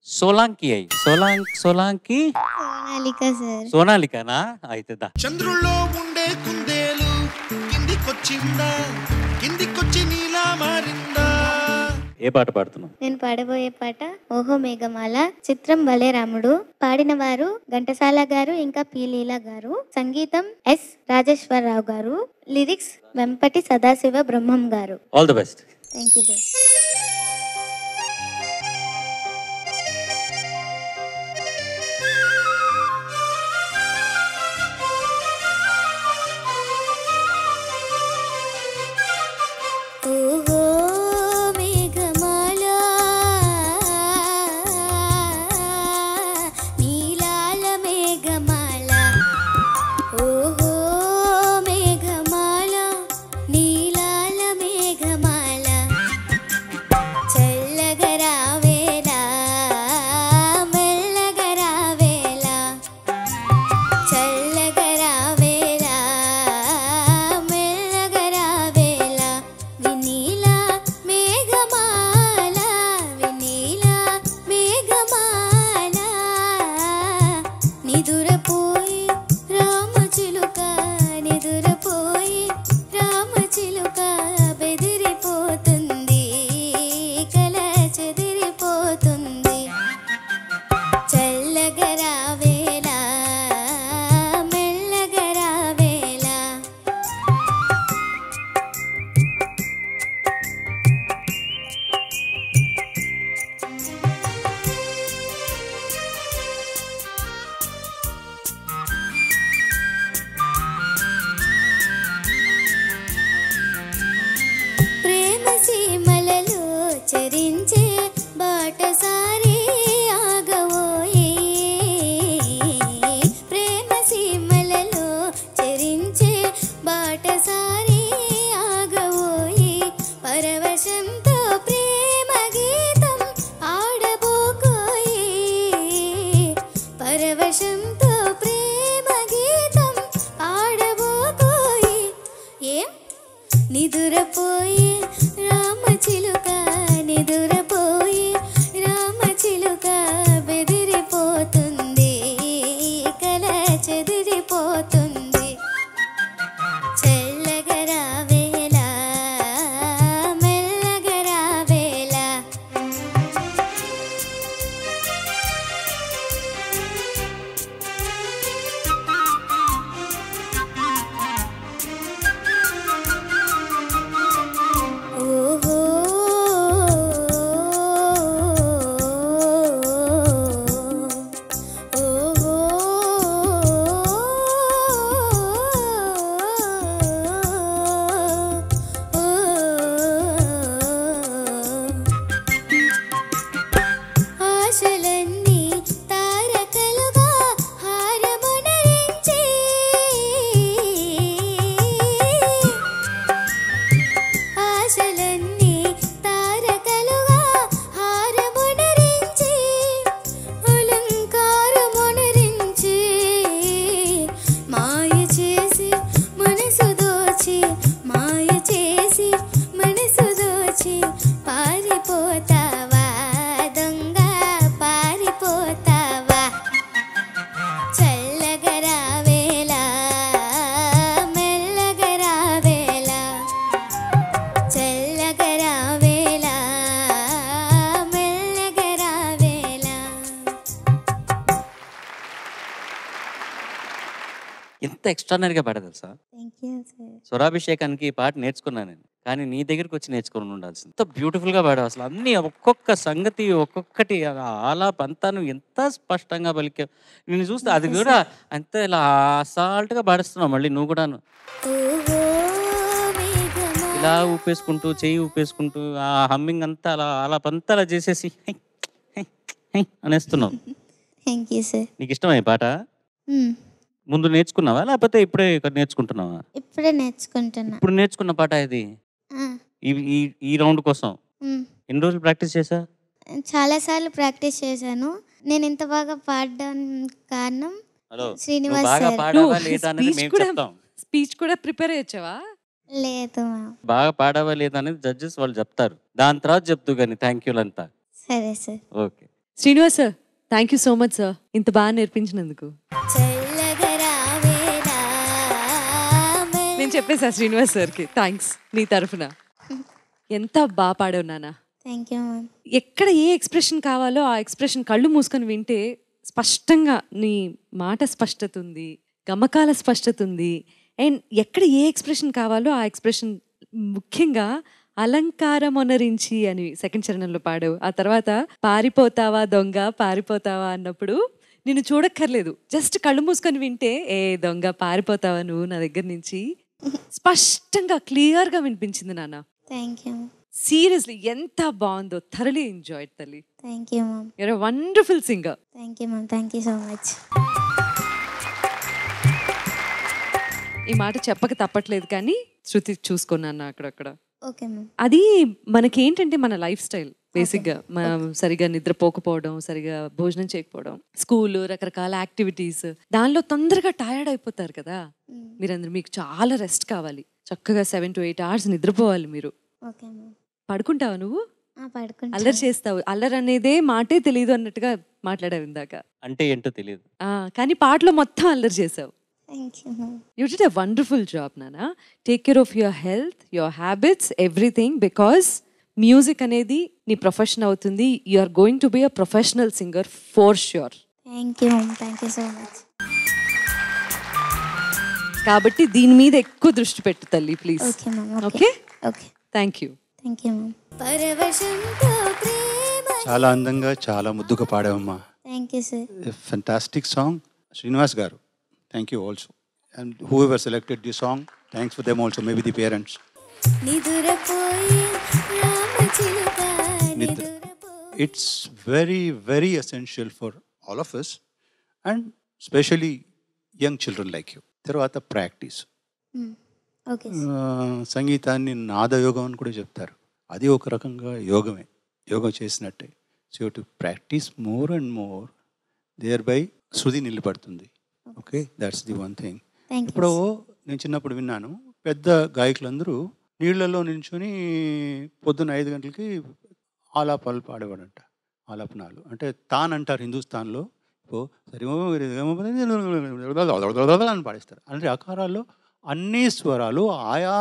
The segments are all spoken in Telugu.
సోలాంకి అయి సోలాంకి సోనాలిక సార్. సోనాలికనా అయితే దా. చంద్రుల్లో ఉండే కుందేలు కిందికొచ్చిందా, కిందికొచ్చి నీలా మారిందా. ఏ పాట పాడుతున్నావు? నేను పాడబోయే పాట ఓహో మేఘమాల, చిత్రం భలే రాముడు. పాడిన వారు ఘంటసాల గారు ఇంకా పి లీలా గారు, సంగీతం ఎస్ రాజేశ్వరరావు గారు, లిరిక్స్ వెంపటి సదాశివ బ్రహ్మం గారు. All the best. Thank you sir. ఓహో మేఘమాల, నీలాల మేఘమాల. ఓహో మేఘమాల, నీలాల మేఘమాల. చల్లగా రావేలా, మెల్లగా రావేలా. చల్లగా రావేలా, మెల్లగా రావేలా. వినీలా మేఘమాల, వినీలా మేఘమాల. నిదురపోయి రామచిలుక, నిదురపోయి రామచిలుక. బెదిరిపోతుంది, కల చెదిరిపోతుంది. చల్లగా రావేలా, మెల్లగా రావేలా. ప్రేమ సీమలలో చరించే బాటసారి ఆగవోయి. ప్రేమ సీమలలో చరించే బాటసారి ఆగవోయి. పరవశంతో ప్రేమ గీతం ఆడబోకోయి. పరవశంతో ప్రేమ గీతం ఆడబోకోయి. ఏం నిదురపోయి రామచిలుక, నిదురపోయి రామచిలుక. బెదిరిపోతుంది, కల చెదిరిపోతుంది. చల్లగా రావేలా, మెల్లగా రావేలా. ఓహో ఓహో ఆశలన్నీ తారకలుగా హారమునరించి. ఆశలన్నీ తారకలుగా హారమునరించి. అలంకారమునరించి. మాయ చేసి మనసు దోచి, మాయ చేసి మనసు దోచి. పారిపోతావా దొంగ, పారిపోతావా. చల్లగా రావేలా, మెల్లగా రావేలా. చల్లగా రావేలా, మెల్లగా రావేలా. ఎంత ఎక్స్ట్రానరీగా పాడా తెలుసా? Thank you sir. స్వరాభిషేకానికి ఈ పాట నేర్చుకున్నాను నేను, కానీ నీ దగ్గరికి వచ్చి నేర్చుకుని ఉండాల్సింది. ఎంత బ్యూటిఫుల్గా పాడావు అసలు. అన్ని ఒక్కొక్క సంగతి ఒక్కొక్కటి ఆలాప అంతా నువ్వు ఎంత స్పష్టంగా పలికావు. నేను చూస్తే అది కూడా అంత ఇలా అసాల్ట్గా పాడిస్తున్నావు. మళ్ళీ నువ్వు కూడాను ఓహో మేఘమాల. ఇలా ఊపేసుకుంటూ, చెయ్యి ఊపేసుకుంటూ, ఆ హమ్మింగ్ అంతా అలా ఆలాపంతా అలా చేసేసి హై, హై, హై అనేస్తున్నావు. Thank you sir. నీకు ఇష్టమా ఈ పాట? ముందు నేర్చుకున్నావా లేకపోతే ఇప్పుడే నేర్చుకుంటున్నావా? ఇప్పుడే నేర్చుకుంటున్నా. ఇప్పుడు నేర్చుకున్న పాట ఇది ఈ రౌండ్ కోసం ఎన్ని రోజులు ప్రాక్టీస్ చేసా? చాలాసార్లు ప్రాక్టీస్ చేశాను. నేను ఇంత బాగా పాడడం కారణం హలో శ్రీనివాస్ బాగా సార్. పాడావా లేదా అనేది మేము చెప్తాం. స్పీచ్ కూడా ప్రిపేర్ అయ్యొచ్చావా? లేదు బాగా పాడావా లేదా అనేది జడ్జెస్ వాళ్ళు చెప్తారు. దాని తర్వాత చెప్తూ కానీ థ్యాంక్ యూ అంతా. సరే sir. Okay. Srinivas sir, thank you so much sir, ఇంత బాగా నేర్పించినందుకు. నేను చెప్పేసా శ్రీనివాస్ సార్కి థ్యాంక్స్ నీ తరఫున. ఎంత బాగా పాడావు నాన్న. Thank you ma'am. ఎక్కడ ఏ ఎక్స్ప్రెషన్ కావాలో ఆ ఎక్స్ప్రెషన్ కళ్ళు మూసుకొని వింటే స్పష్టంగా నీ మాట స్పష్టత ఉంది, గమకాల స్పష్టత ఉంది. అండ్ ఎక్కడ ఏ ఎక్స్ప్రెషన్ కావాలో ఆ ఎక్స్ప్రెషన్, ముఖ్యంగా అలంకారమొనరించి అని సెకండ్ చరణంలో పాడావు. ఆ తర్వాత పారిపోతావా దొంగ పారిపోతావా అన్నప్పుడు నిన్ను చూడక్కర్లేదు, జస్ట్ కళ్ళు మూసుకొని వింటే ఏ దొంగ పారిపోతావా నువ్వు నా దగ్గర నుంచి స్పష్టంగా క్లియర్గా వినిపించింది నాన్న. Thank you. సీరియస్లీ ఎంత బాగుందో, థరలీ ఎంజాయ్డ్ తల్లి. Thank you ma'am. You're a wonderful singer. Thank you ma'am. Thank you so much. ఈ మాట చెప్పక తప్పట్లేదు కానీ శృతి చూసుకున్నాను అక్కడక్కడ. Okay ma'am. అది మనకేంటంటే మన లైఫ్ స్టైల్ బేసిక్గా, మనం సరిగా నిద్రపోకపోవడం, సరిగా భోజనం చేయకపోవడం, స్కూల్, రకరకాల యాక్టివిటీస్, దానిలో తొందరగా టైర్డ్ అయిపోతారు కదా మీరందరూ. మీకు చాలా రెస్ట్ కావాలి, చక్కగా 7 to 8 hours నిద్రపోవాలి మీరు. Okay ma'am. పడుకుంటావా నువ్వు? పడుకుంటా. అల్లరి చేస్తావు, అల్లరి అనేదే మాటే తెలియదు అన్నట్టుగా మాట్లాడావు ఇందాక. అంటే ఏంటో తెలియదు కానీ పాటలో మొత్తం అల్లరి చేసావు. Thank you ma'am. You did a wonderful job, Nana. Take care of your health, your habits, everything, because music అనేది నీ ప్రొఫెషన్ అవుతుంది. You are going to be a professional singer for sure. Thank you ma'am. Thank you so much. కాబట్టి దీని మీద ఎక్కువ దృష్టి పెట్టు తల్లి please. Okay ma'am. Okay okay. Thank you. Thank you ma'am. చాలా అందంగా చాలా ముద్దుగా పాడావమ్మా. Thank you sir. Fantastic song. Srinivas garu, thank you also. And whoever selected the song, thanks for them also, maybe the parents. It's very very essential for all of us and specially young children like you. తర్వాత ప్రాక్టీస్. ఓకే. సంగీతాన్ని నాదయోగం అని కూడా చెప్తారు, అది ఒక రకంగా యోగమే, యోగం చేసినట్టే. So to practice more and more, thereby శృతి నిలబడుతుంది. Okay, that's the one thing. ఇప్పుడు నేను చిన్నప్పుడు విన్నాను, పెద్ద గాయకులందరూ నీళ్లలో నిల్చుని పొద్దున్న 5 గంటలకి ఆలాపాలు పాడేవాడంట. ఆలాపనాలు అంటే తాన్ అంటారు హిందుస్థాన్లో. సరి అని పాడేస్తారు. అంటే ఆకారాల్లో అన్ని స్వరాలు ఆయా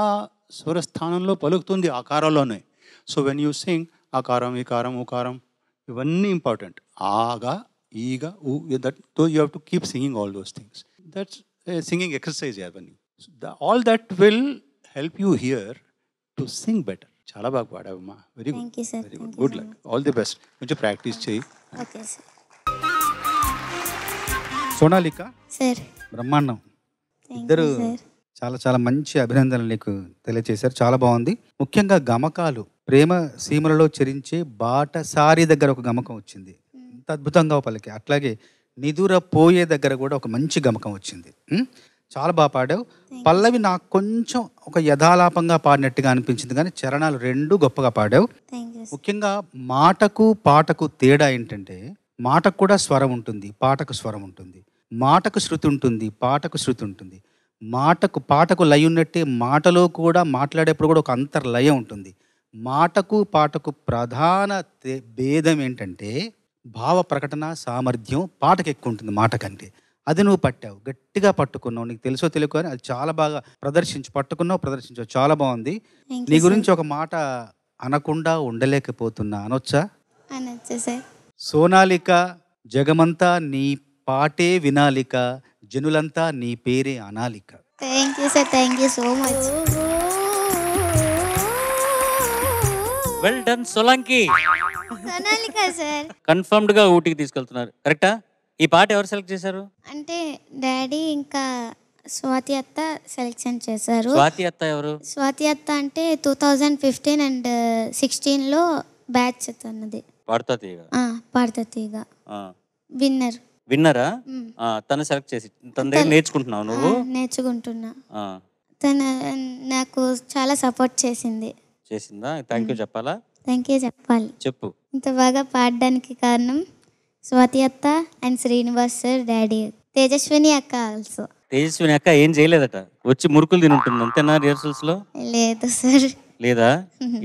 స్వరస్థానంలో పలుకుతుంది ఆకారాల్లోనే. సో వెన్ యూ సింగ్ ఆకారం, ఈకారం, ఉకారం, ఇవన్నీ ఇంపార్టెంట్. ఆగా, ఈగా, that you have to keep singing all those things. That's singing exercise అవన్నీ. All that will help you here to sing better. చాలా బాగా పాడావమ్మా. Very good, very good. Good luck, all the best. కొంచెం ప్రాక్టీస్ చేయి. Okay sir. సోనాలిక సార్. బ్రహ్మాండం. ఇద్దరు చాలా చాలా మంచి అభినందనలు నీకు తెలియజేశారు. చాలా బాగుంది. ముఖ్యంగా గమకాలు, ప్రేమ సీమలలో చెరించే బాటసారి దగ్గర ఒక గమకం వచ్చింది, ఎంత అద్భుతంగా పలికి. అట్లాగే నిదుర పోయే దగ్గర కూడా ఒక మంచి గమకం వచ్చింది. చాలా బాగా పాడావు. పల్లవి నాకు కొంచెం ఒక యథాలాపంగా పాడినట్టుగా అనిపించింది, కానీ చరణాలు 2 గొప్పగా పాడావు. ముఖ్యంగా మాటకు పాటకు తేడా ఏంటంటే, మాటకు కూడా స్వరం ఉంటుంది, పాటకు స్వరం ఉంటుంది. మాటకు శృతి ఉంటుంది, పాటకు శృతి ఉంటుంది. పాటకు లయ ఉన్నట్టే మాటలో కూడా మాట్లాడేప్పుడు కూడా ఒక అంతర్లయ ఉంటుంది. మాటకు పాటకు ప్రధాన భేదం ఏంటంటే భావ ప్రకటన సామర్థ్యం పాటకు ఎక్కువ ఉంటుంది మాట కంటే. అది నువ్వు పట్టావు, గట్టిగా పట్టుకున్నావు. నీకు తెలుసో తెలియకో అని అది చాలా బాగా ప్రదర్శించావు. చాలా బాగుంది. నీ గురించి ఒక మాట అనకుండా ఉండలేకపోతున్నా, అనొచ్చా? సోనాలిక, జగమంతా నీ పాటే వినాలిక, జనులంతా నీ పేరే అనాలిక. Thank you sir. Thank you so much. Well done Solanki. Sonalika sir. Confirmed గా ఊటీకి తీసుకెళ్తున్నారు, కరెక్టా? ఈ పాట ఎవరు సెలెక్ట్ చేశారు? అంటే డాడీ ఇంకా స్వాతి అత్త సెలెక్షన్ చేశారు. స్వాతి అత్త ఎవరు? స్వాతి అత్త అంటే 2015 and 16లో బ్యాచ్ తనది. పాడుతా తీగ. పాడుతా తీగ విన్నర్. విన్నరా? తను సెలెక్ట్ చేసి తన దగ్గర నేర్చుకుంటున్నావు నువ్వు? నేర్చుకుంటున్నా. తను నాకు చాలా సపోర్ట్ చేసిందా? థ్యాంక్ యూ చెప్పాలా? థ్యాంక్ యూ చెప్పాలి. చెప్పు. ఇంత బాగా పాడడానికి కారణం స్వాతి అత్త and Srinivas sir, daddy, Tejaswini అక్క ఆల్సో. తేజస్విని అక్క ఏం చేయలేదట, వచ్చి మురుకులు తింటుంది అంతేనా రిహర్సల్స్ లో? లేదు సార్. లేదా?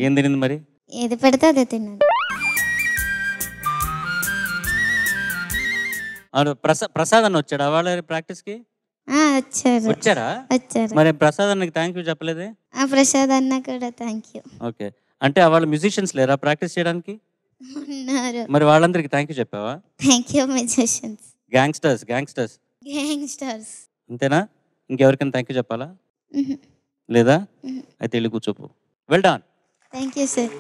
ఏం తినింది మరి? ఏది పెడితే అదే తిన్నాను. అవును, ప్రసాద్ అన్న వచ్చాడా వాళ్ళ ప్రాక్టీస్కి? వచ్చారు వచ్చారా? వచ్చారు. మరి ప్రసాద్ అన్నకి థ్యాంక్ యూ చెప్పలేదే? ప్రసాద్ అన్న కూడా థ్యాంక్ యూ. ఓకే, అంటే వాళ్ళ మ్యూజిషియన్స్ లేరా ప్రాక్టీస్ చేయడానికి? ఉన్నారు. మరి వాళ్ళందరికి థ్యాంక్ యూ చెప్పావా? Thank you musicians. Gangsters gangsters. అంతేనా? ఇంకెవరికైనా థ్యాంక్ యూ చెప్పాలా? లేదా? అయితే వెళ్ళి కూర్చోపు. Well done. Thank you sir.